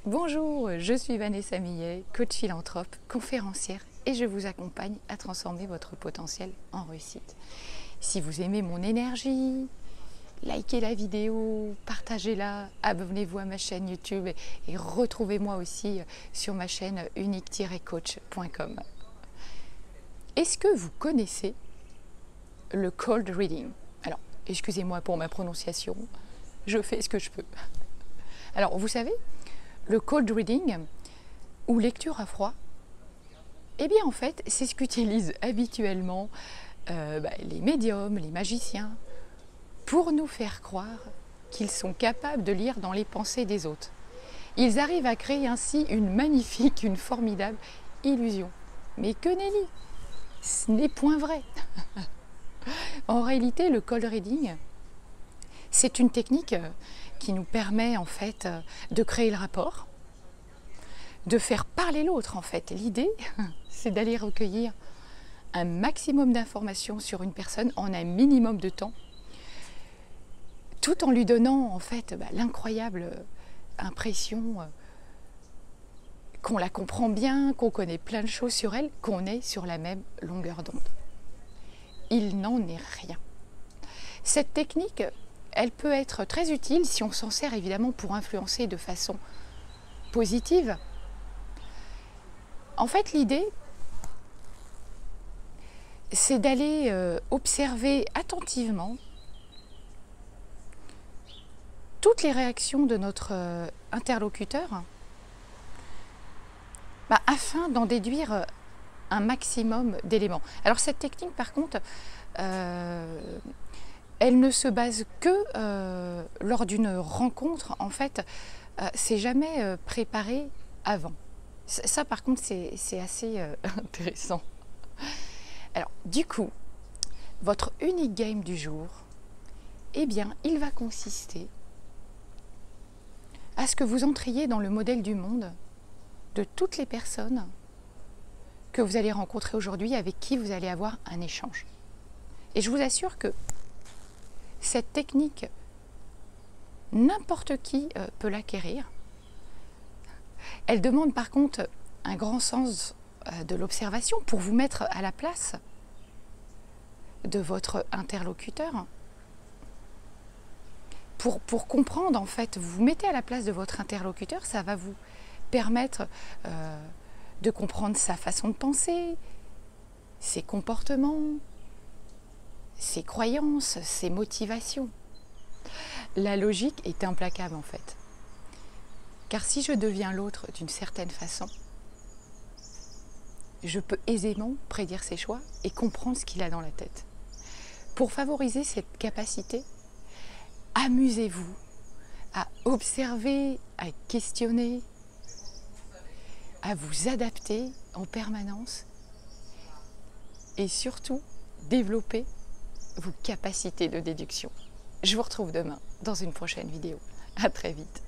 Bonjour, je suis Vanessa Millet, coach philanthrope, conférencière et je vous accompagne à transformer votre potentiel en réussite. Si vous aimez mon énergie, likez la vidéo, partagez-la, abonnez-vous à ma chaîne YouTube et retrouvez-moi aussi sur ma chaîne unique-coach.com. Est-ce que vous connaissez le cold reading? Alors, excusez-moi pour ma prononciation, je fais ce que je peux. Alors, vous savez, le cold reading ou lecture à froid, eh bien en fait, c'est ce qu'utilisent habituellement les médiums, les magiciens, pour nous faire croire qu'ils sont capables de lire dans les pensées des autres. Ils arrivent à créer ainsi une magnifique, une formidable illusion. Mais que nenni, ce n'est point vrai. En réalité, le cold reading, c'est une technique qui nous permet en fait de créer le rapport, de faire parler l'autre en fait. L'idée, c'est d'aller recueillir un maximum d'informations sur une personne en un minimum de temps, tout en lui donnant en fait l'incroyable impression qu'on la comprend bien, qu'on connaît plein de choses sur elle, qu'on est sur la même longueur d'onde. Il n'en est rien. Cette technique, elle peut être très utile si on s'en sert évidemment pour influencer de façon positive. En fait, l'idée, c'est d'aller observer attentivement toutes les réactions de notre interlocuteur afin d'en déduire un maximum d'éléments. Alors cette technique, par contre, elle ne se base que lors d'une rencontre. En fait, c'est jamais préparé avant. Ça, par contre, c'est assez intéressant. Alors, du coup, votre unique game du jour, eh bien, il va consister à ce que vous entriez dans le modèle du monde de toutes les personnes que vous allez rencontrer aujourd'hui, avec qui vous allez avoir un échange. Et je vous assure que cette technique, n'importe qui peut l'acquérir. Elle demande par contre un grand sens de l'observation pour vous mettre à la place de votre interlocuteur. Pour comprendre, en fait, vous vous mettez à la place de votre interlocuteur, ça va vous permettre de comprendre sa façon de penser, ses comportements, ses croyances, ses motivations. La logique est implacable en fait. Car si je deviens l'autre d'une certaine façon, je peux aisément prédire ses choix et comprendre ce qu'il a dans la tête. Pour favoriser cette capacité, amusez-vous à observer, à questionner, à vous adapter en permanence et surtout développer vos capacités de déduction. Je vous retrouve demain dans une prochaine vidéo. À très vite.